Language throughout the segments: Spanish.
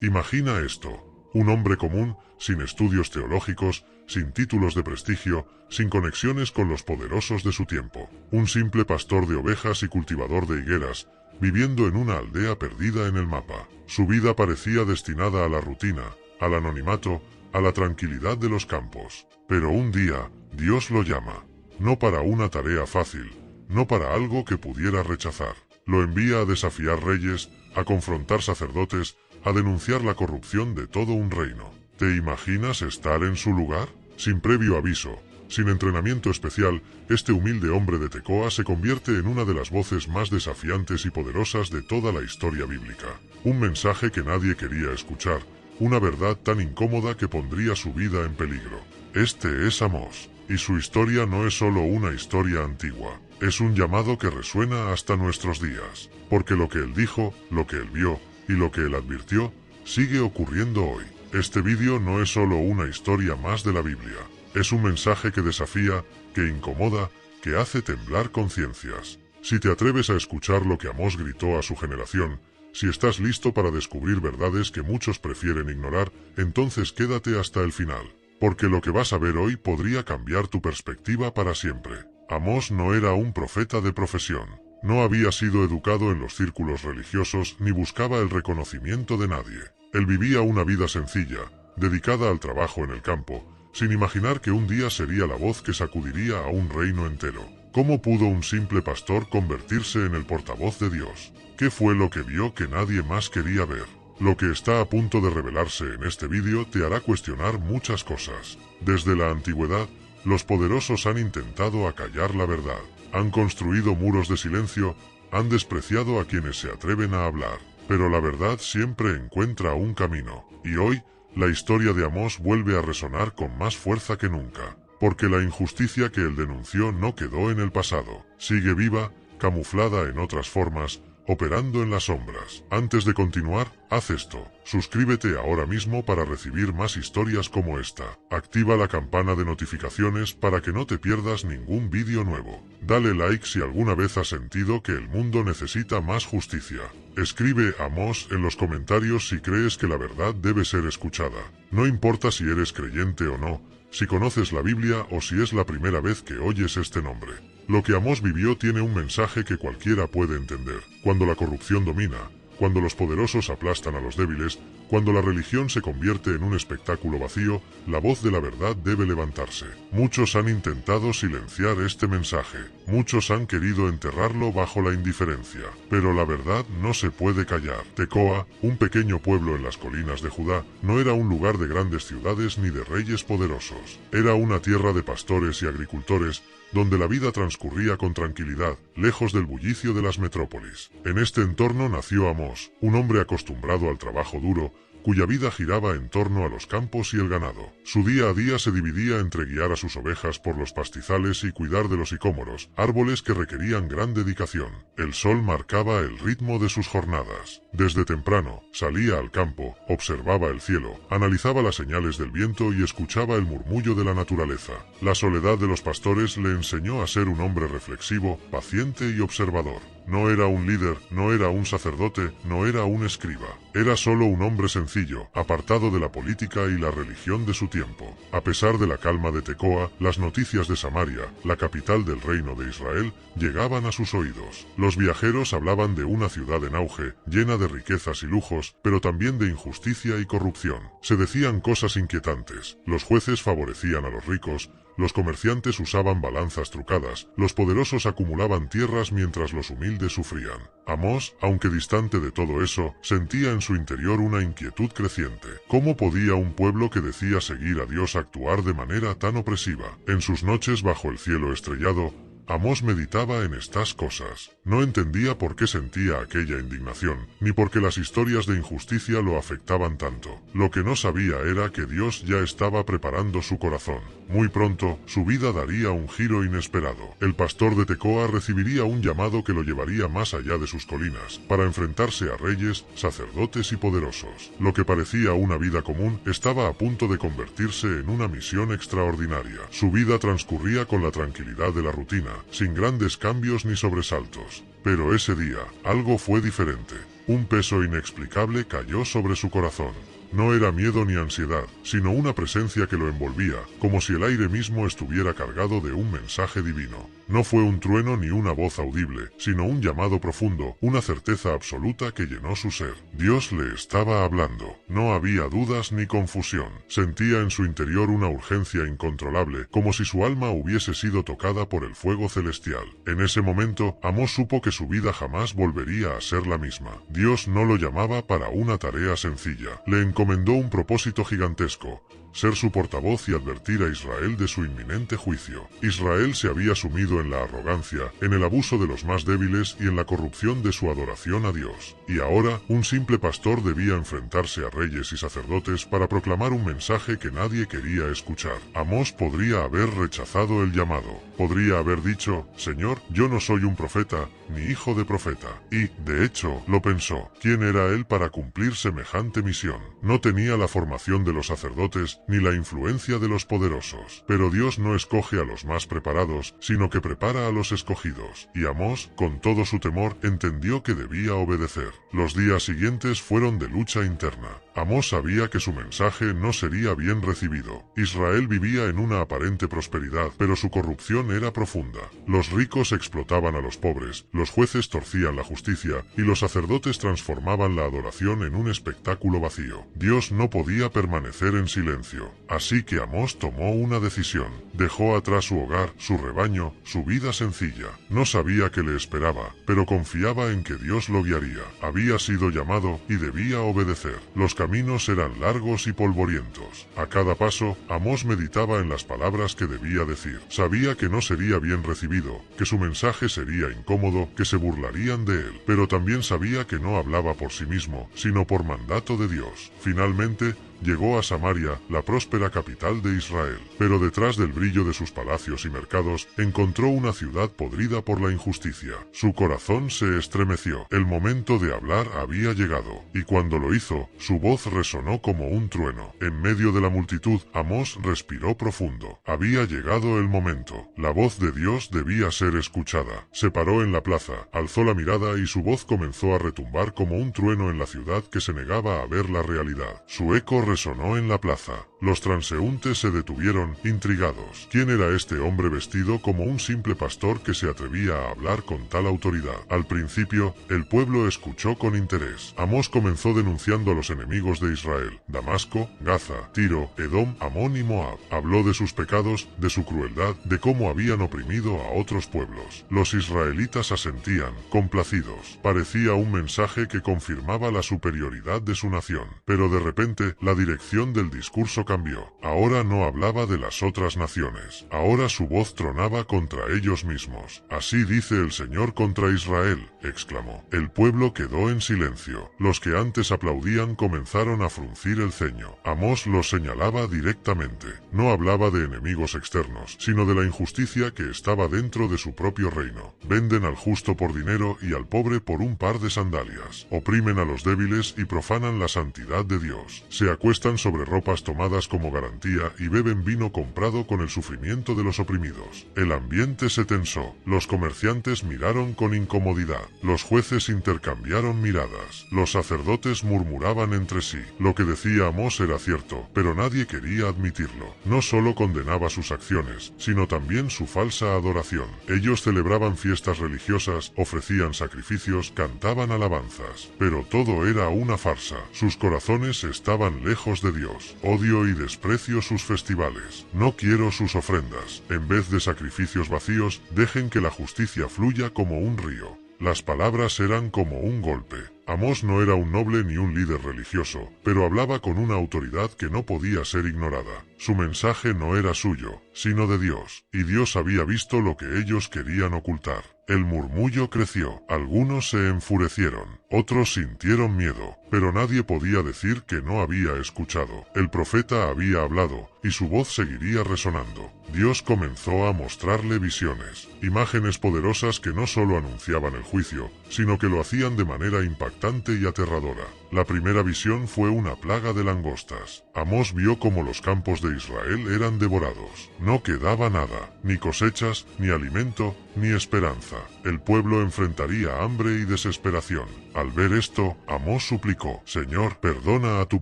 Imagina esto. Un hombre común, sin estudios teológicos, sin títulos de prestigio, sin conexiones con los poderosos de su tiempo. Un simple pastor de ovejas y cultivador de higueras, viviendo en una aldea perdida en el mapa. Su vida parecía destinada a la rutina, al anonimato, a la tranquilidad de los campos. Pero un día, Dios lo llama. No para una tarea fácil, no para algo que pudiera rechazar. Lo envía a desafiar reyes, a confrontar sacerdotes, a denunciar la corrupción de todo un reino. ¿Te imaginas estar en su lugar? Sin previo aviso, sin entrenamiento especial, este humilde hombre de Tecoa se convierte en una de las voces más desafiantes y poderosas de toda la historia bíblica. Un mensaje que nadie quería escuchar, una verdad tan incómoda que pondría su vida en peligro. Este es Amós, y su historia no es solo una historia antigua, es un llamado que resuena hasta nuestros días, porque lo que él dijo, lo que él vio, y lo que él advirtió, sigue ocurriendo hoy. Este vídeo no es solo una historia más de la Biblia, es un mensaje que desafía, que incomoda, que hace temblar conciencias. Si te atreves a escuchar lo que Amós gritó a su generación, si estás listo para descubrir verdades que muchos prefieren ignorar, entonces quédate hasta el final, porque lo que vas a ver hoy podría cambiar tu perspectiva para siempre. Amós no era un profeta de profesión. No había sido educado en los círculos religiosos ni buscaba el reconocimiento de nadie. Él vivía una vida sencilla, dedicada al trabajo en el campo, sin imaginar que un día sería la voz que sacudiría a un reino entero. ¿Cómo pudo un simple pastor convertirse en el portavoz de Dios? ¿Qué fue lo que vio que nadie más quería ver? Lo que está a punto de revelarse en este vídeo te hará cuestionar muchas cosas. Desde la antigüedad, los poderosos han intentado acallar la verdad. Han construido muros de silencio, han despreciado a quienes se atreven a hablar. Pero la verdad siempre encuentra un camino. Y hoy, la historia de Amós vuelve a resonar con más fuerza que nunca. Porque la injusticia que él denunció no quedó en el pasado. Sigue viva, camuflada en otras formas, operando en las sombras. Antes de continuar, haz esto. Suscríbete ahora mismo para recibir más historias como esta. Activa la campana de notificaciones para que no te pierdas ningún vídeo nuevo. Dale like si alguna vez has sentido que el mundo necesita más justicia. Escribe Amós en los comentarios si crees que la verdad debe ser escuchada. No importa si eres creyente o no, si conoces la Biblia o si es la primera vez que oyes este nombre. Lo que Amós vivió tiene un mensaje que cualquiera puede entender. Cuando la corrupción domina, cuando los poderosos aplastan a los débiles, cuando la religión se convierte en un espectáculo vacío, la voz de la verdad debe levantarse. Muchos han intentado silenciar este mensaje. Muchos han querido enterrarlo bajo la indiferencia. Pero la verdad no se puede callar. Tecoa, un pequeño pueblo en las colinas de Judá, no era un lugar de grandes ciudades ni de reyes poderosos. Era una tierra de pastores y agricultores, donde la vida transcurría con tranquilidad, lejos del bullicio de las metrópolis. En este entorno nació Amós, un hombre acostumbrado al trabajo duro, cuya vida giraba en torno a los campos y el ganado. Su día a día se dividía entre guiar a sus ovejas por los pastizales y cuidar de los sicómoros, árboles que requerían gran dedicación. El sol marcaba el ritmo de sus jornadas. Desde temprano, salía al campo, observaba el cielo, analizaba las señales del viento y escuchaba el murmullo de la naturaleza. La soledad de los pastores le enseñó a ser un hombre reflexivo, paciente y observador. No era un líder, no era un sacerdote, no era un escriba. Era solo un hombre sencillo, apartado de la política y la religión de su tiempo. A pesar de la calma de Tecoa, las noticias de Samaria, la capital del reino de Israel, llegaban a sus oídos. Los viajeros hablaban de una ciudad en auge, llena de riquezas y lujos, pero también de injusticia y corrupción. Se decían cosas inquietantes. Los jueces favorecían a los ricos, los comerciantes usaban balanzas trucadas, los poderosos acumulaban tierras mientras los humildes sufrían. Amós, aunque distante de todo eso, sentía en su interior una inquietud creciente. ¿Cómo podía un pueblo que decía seguir a Dios actuar de manera tan opresiva? En sus noches bajo el cielo estrellado, Amós meditaba en estas cosas. No entendía por qué sentía aquella indignación, ni por qué las historias de injusticia lo afectaban tanto. Lo que no sabía era que Dios ya estaba preparando su corazón. Muy pronto, su vida daría un giro inesperado. El pastor de Tecoa recibiría un llamado que lo llevaría más allá de sus colinas, para enfrentarse a reyes, sacerdotes y poderosos. Lo que parecía una vida común, estaba a punto de convertirse en una misión extraordinaria. Su vida transcurría con la tranquilidad de la rutina, sin grandes cambios ni sobresaltos. Pero ese día, algo fue diferente. Un peso inexplicable cayó sobre su corazón. No era miedo ni ansiedad, sino una presencia que lo envolvía, como si el aire mismo estuviera cargado de un mensaje divino. No fue un trueno ni una voz audible, sino un llamado profundo, una certeza absoluta que llenó su ser. Dios le estaba hablando. No había dudas ni confusión. Sentía en su interior una urgencia incontrolable, como si su alma hubiese sido tocada por el fuego celestial. En ese momento, Amós supo que su vida jamás volvería a ser la misma. Dios no lo llamaba para una tarea sencilla. Le encomendó un propósito gigantesco: ser su portavoz y advertir a Israel de su inminente juicio. Israel se había sumido en la arrogancia, en el abuso de los más débiles y en la corrupción de su adoración a Dios. Y ahora, un simple pastor debía enfrentarse a reyes y sacerdotes para proclamar un mensaje que nadie quería escuchar. Amós podría haber rechazado el llamado. Podría haber dicho: Señor, yo no soy un profeta, ni hijo de profeta. Y, de hecho, lo pensó. ¿Quién era él para cumplir semejante misión? No tenía la formación de los sacerdotes, ni la influencia de los poderosos. Pero Dios no escoge a los más preparados, sino que prepara a los escogidos. Y Amós, con todo su temor, entendió que debía obedecer. Los días siguientes fueron de lucha interna. Amós sabía que su mensaje no sería bien recibido. Israel vivía en una aparente prosperidad, pero su corrupción era profunda. Los ricos explotaban a los pobres, los jueces torcían la justicia, y los sacerdotes transformaban la adoración en un espectáculo vacío. Dios no podía permanecer en silencio. Así que Amós tomó una decisión. Dejó atrás su hogar, su rebaño, su vida sencilla. No sabía qué le esperaba, pero confiaba en que Dios lo guiaría. Había sido llamado y debía obedecer. Los caminos eran largos y polvorientos. A cada paso, Amós meditaba en las palabras que debía decir. Sabía que no sería bien recibido, que su mensaje sería incómodo, que se burlarían de él. Pero también sabía que no hablaba por sí mismo, sino por mandato de Dios. Finalmente, llegó a Samaria, la próspera capital de Israel. Pero detrás del brillo de sus palacios y mercados, encontró una ciudad podrida por la injusticia. Su corazón se estremeció. El momento de hablar había llegado, y cuando lo hizo, su voz resonó como un trueno. En medio de la multitud, Amós respiró profundo. Había llegado el momento. La voz de Dios debía ser escuchada. Se paró en la plaza, alzó la mirada y su voz comenzó a retumbar como un trueno en la ciudad que se negaba a ver la realidad. Su eco resonó en la plaza. Los transeúntes se detuvieron, intrigados. ¿Quién era este hombre vestido como un simple pastor que se atrevía a hablar con tal autoridad? Al principio, el pueblo escuchó con interés. Amós comenzó denunciando a los enemigos de Israel: Damasco, Gaza, Tiro, Edom, Amón y Moab. Habló de sus pecados, de su crueldad, de cómo habían oprimido a otros pueblos. Los israelitas asentían, complacidos. Parecía un mensaje que confirmaba la superioridad de su nación. Pero de repente, la dirección del discurso cambió. Ahora no hablaba de las otras naciones. Ahora su voz tronaba contra ellos mismos. Así dice el Señor contra Israel, exclamó. El pueblo quedó en silencio. Los que antes aplaudían comenzaron a fruncir el ceño. Amós los señalaba directamente. No hablaba de enemigos externos, sino de la injusticia que estaba dentro de su propio reino. Venden al justo por dinero y al pobre por un par de sandalias. Oprimen a los débiles y profanan la santidad de Dios. Se acuestan sobre ropas tomadas como garantía y beben vino comprado con el sufrimiento de los oprimidos. El ambiente se tensó. Los comerciantes miraron con incomodidad. Los jueces intercambiaron miradas. Los sacerdotes murmuraban entre sí. Lo que decía Amós era cierto, pero nadie quería admitirlo. No solo condenaba sus acciones, sino también su falsa adoración. Ellos celebraban fiestas religiosas, ofrecían sacrificios, cantaban alabanzas. Pero todo era una farsa. Sus corazones estaban lejos de Dios. Odio y desprecio sus festivales. No quiero sus ofrendas. En vez de sacrificios vacíos, dejen que la justicia fluya como un río. Las palabras eran como un golpe. Amós no era un noble ni un líder religioso, pero hablaba con una autoridad que no podía ser ignorada. Su mensaje no era suyo, sino de Dios, y Dios había visto lo que ellos querían ocultar. El murmullo creció. Algunos se enfurecieron, otros sintieron miedo, pero nadie podía decir que no había escuchado. El profeta había hablado, y su voz seguiría resonando. Dios comenzó a mostrarle visiones, imágenes poderosas que no solo anunciaban el juicio, sino que lo hacían de manera impactante y aterradora. La primera visión fue una plaga de langostas. Amós vio cómo los campos de Israel eran devorados. No quedaba nada, ni cosechas, ni alimento, ni esperanza. El pueblo enfrentaría hambre y desesperación. Al ver esto, Amós suplicó: Señor, perdona a tu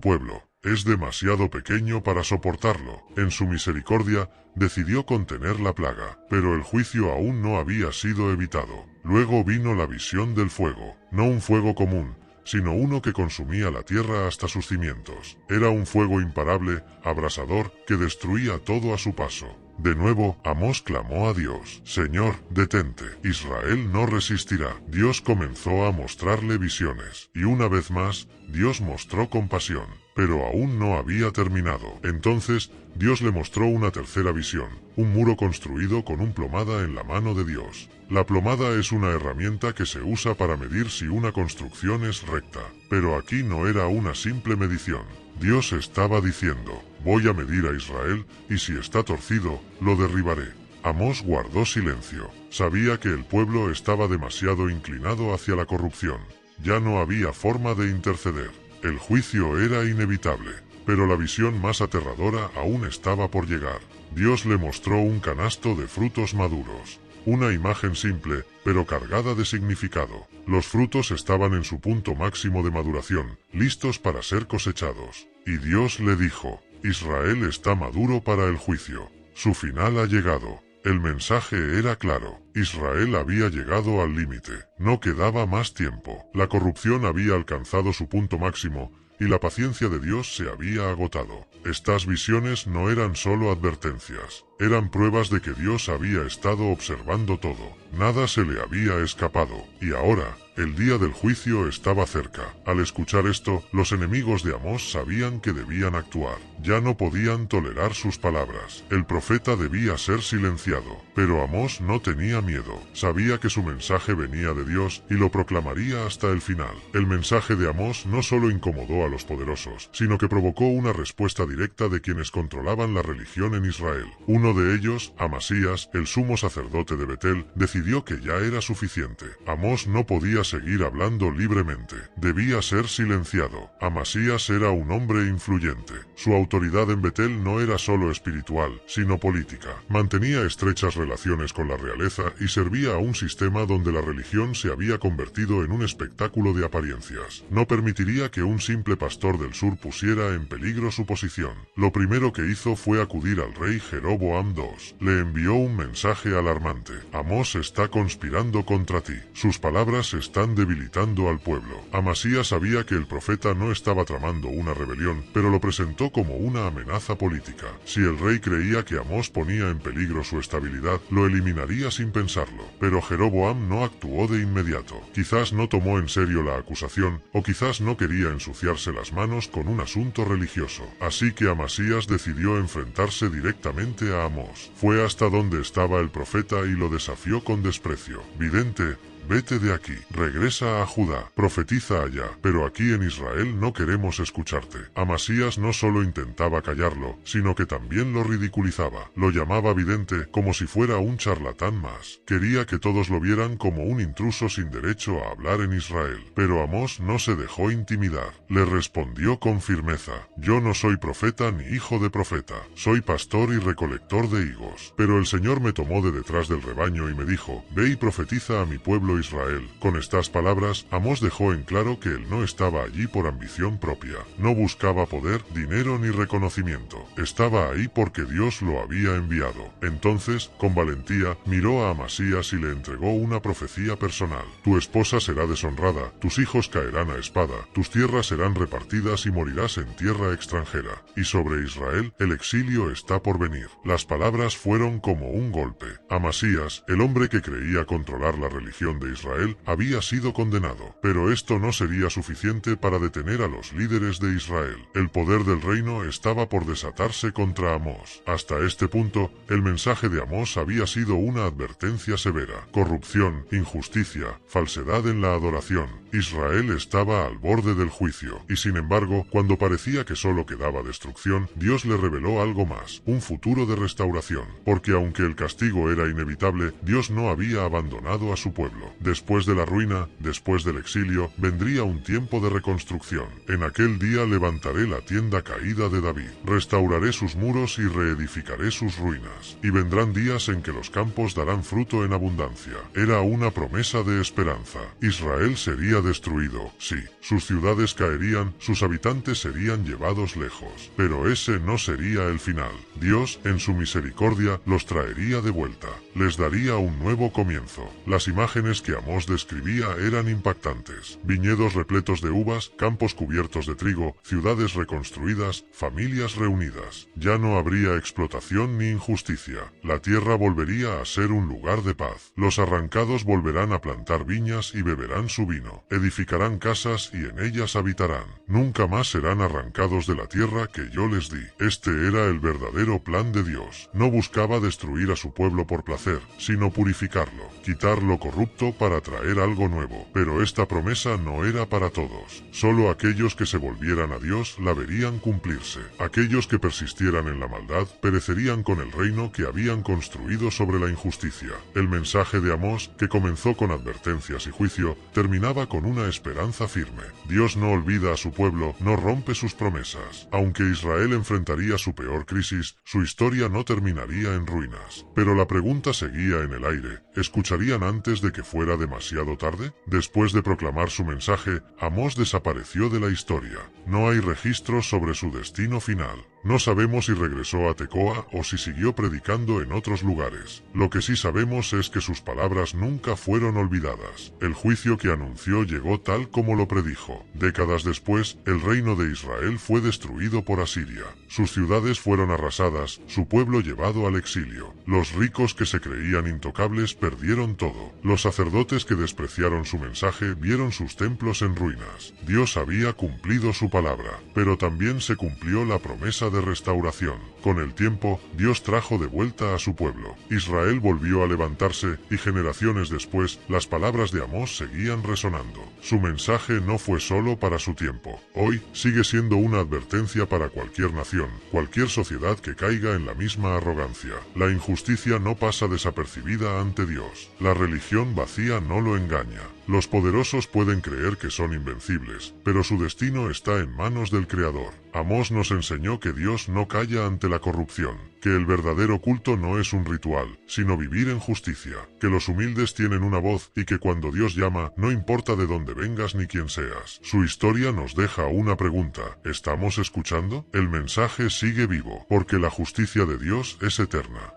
pueblo. Es demasiado pequeño para soportarlo. En su misericordia, decidió contener la plaga, pero el juicio aún no había sido evitado. Luego vino la visión del fuego, no un fuego común, sino uno que consumía la tierra hasta sus cimientos. Era un fuego imparable, abrasador, que destruía todo a su paso. De nuevo, Amós clamó a Dios: Señor, detente, Israel no resistirá. Dios comenzó a mostrarle visiones, y una vez más, Dios mostró compasión, pero aún no había terminado. Entonces, Dios le mostró una tercera visión, un muro construido con un plomada en la mano de Dios. La plomada es una herramienta que se usa para medir si una construcción es recta, pero aquí no era una simple medición. Dios estaba diciendo: voy a medir a Israel, y si está torcido, lo derribaré. Amós guardó silencio. Sabía que el pueblo estaba demasiado inclinado hacia la corrupción. Ya no había forma de interceder. El juicio era inevitable, pero la visión más aterradora aún estaba por llegar. Dios le mostró un canasto de frutos maduros. Una imagen simple, pero cargada de significado. Los frutos estaban en su punto máximo de maduración, listos para ser cosechados. Y Dios le dijo: Israel está maduro para el juicio. Su final ha llegado. El mensaje era claro. Israel había llegado al límite. No quedaba más tiempo. La corrupción había alcanzado su punto máximo, y la paciencia de Dios se había agotado. Estas visiones no eran solo advertencias, eran pruebas de que Dios había estado observando todo. Nada se le había escapado, y ahora, el día del juicio estaba cerca. Al escuchar esto, los enemigos de Amós sabían que debían actuar. Ya no podían tolerar sus palabras. El profeta debía ser silenciado, pero Amós no tenía miedo. Sabía que su mensaje venía de Dios y lo proclamaría hasta el final. El mensaje de Amós no solo incomodó a los poderosos, sino que provocó una respuesta directa de quienes controlaban la religión en Israel. Uno de ellos, Amasías, el sumo sacerdote de Betel, decidió que ya era suficiente. Amós no podía seguir hablando libremente. Debía ser silenciado. Amasías era un hombre influyente. Su autoridad en Betel no era solo espiritual, sino política. Mantenía estrechas relaciones con la realeza y servía a un sistema donde la religión se había convertido en un espectáculo de apariencias. No permitiría que un simple pastor del sur pusiera en peligro su posición. Lo primero que hizo fue acudir al rey Jeroboam II. Le envió un mensaje alarmante: Amós está conspirando contra ti. Sus palabras están debilitando al pueblo. Amasías sabía que el profeta no estaba tramando una rebelión, pero lo presentó como una amenaza política. Si el rey creía que Amós ponía en peligro su estabilidad, lo eliminaría sin pensarlo. Pero Jeroboam no actuó de inmediato. Quizás no tomó en serio la acusación, o quizás no quería ensuciarse las manos con un asunto religioso. Así que Amasías decidió enfrentarse directamente a Amós. Fue hasta donde estaba el profeta y lo desafió con desprecio. Vidente, vete de aquí, regresa a Judá, profetiza allá, pero aquí en Israel no queremos escucharte. Amasías no solo intentaba callarlo, sino que también lo ridiculizaba. Lo llamaba vidente, como si fuera un charlatán más. Quería que todos lo vieran como un intruso sin derecho a hablar en Israel. Pero Amós no se dejó intimidar. Le respondió con firmeza: yo no soy profeta ni hijo de profeta. Soy pastor y recolector de higos. Pero el Señor me tomó de detrás del rebaño y me dijo: ve y profetiza a mi pueblo Israel. Con estas palabras, Amós dejó en claro que él no estaba allí por ambición propia. No buscaba poder, dinero ni reconocimiento. Estaba ahí porque Dios lo había enviado. Entonces, con valentía, miró a Amasías y le entregó una profecía personal: tu esposa será deshonrada, tus hijos caerán a espada, tus tierras serán repartidas y morirás en tierra extranjera. Y sobre Israel, el exilio está por venir. Las palabras fueron como un golpe. Amasías, el hombre que creía controlar la religión de de Israel había sido condenado. Pero esto no sería suficiente para detener a los líderes de Israel. El poder del reino estaba por desatarse contra Amós. Hasta este punto, el mensaje de Amós había sido una advertencia severa. Corrupción, injusticia, falsedad en la adoración. Israel estaba al borde del juicio. Y sin embargo, cuando parecía que solo quedaba destrucción, Dios le reveló algo más, un futuro de restauración. Porque aunque el castigo era inevitable, Dios no había abandonado a su pueblo. Después de la ruina, después del exilio, vendría un tiempo de reconstrucción. En aquel día levantaré la tienda caída de David, restauraré sus muros y reedificaré sus ruinas. Y vendrán días en que los campos darán fruto en abundancia. Era una promesa de esperanza. Israel sería destruido, sí. Sus ciudades caerían, sus habitantes serían llevados lejos. Pero ese no sería el final. Dios, en su misericordia, los traería de vuelta. Les daría un nuevo comienzo. Las imágenes que Amós describía eran impactantes. Viñedos repletos de uvas, campos cubiertos de trigo, ciudades reconstruidas, familias reunidas. Ya no habría explotación ni injusticia. La tierra volvería a ser un lugar de paz. Los arrancados volverán a plantar viñas y beberán su vino. Edificarán casas y en ellas habitarán. Nunca más serán arrancados de la tierra que yo les di. Este era el verdadero plan de Dios. No buscaba destruir a su pueblo por placer, sino purificarlo, quitar lo corrupto para traer algo nuevo. Pero esta promesa no era para todos. Solo aquellos que se volvieran a Dios la verían cumplirse. Aquellos que persistieran en la maldad perecerían con el reino que habían construido sobre la injusticia. El mensaje de Amós, que comenzó con advertencias y juicio, terminaba con una esperanza firme. Dios no olvida a su pueblo, no rompe sus promesas. Aunque Israel enfrentaría su peor crisis, su historia no terminaría en ruinas. Pero la pregunta seguía en el aire. ¿Escucharían antes de que fuera demasiado tarde? Después de proclamar su mensaje, Amós desapareció de la historia. No hay registros sobre su destino final. No sabemos si regresó a Tecoa o si siguió predicando en otros lugares. Lo que sí sabemos es que sus palabras nunca fueron olvidadas. El juicio que anunció llegó tal como lo predijo. Décadas después, el reino de Israel fue destruido por Asiria. Sus ciudades fueron arrasadas, su pueblo llevado al exilio. Los ricos que se creían intocables perdieron todo. Los sacerdotes que despreciaron su mensaje vieron sus templos en ruinas. Dios había cumplido su palabra, pero también se cumplió la promesa de restauración. Con el tiempo, Dios trajo de vuelta a su pueblo. Israel volvió a levantarse y generaciones después, las palabras de Amós seguían resonando. Su mensaje no fue solo para su tiempo. Hoy, sigue siendo una advertencia para cualquier nación, cualquier sociedad que caiga en la misma arrogancia. La injusticia no pasa desapercibida ante Dios. La religión vacía no lo engaña. Los poderosos pueden creer que son invencibles, pero su destino está en manos del Creador. Amós nos enseñó que Dios no calla ante la corrupción, que el verdadero culto no es un ritual, sino vivir en justicia, que los humildes tienen una voz y que cuando Dios llama, no importa de dónde vengas ni quién seas. Su historia nos deja una pregunta: ¿estamos escuchando? El mensaje sigue vivo, porque la justicia de Dios es eterna.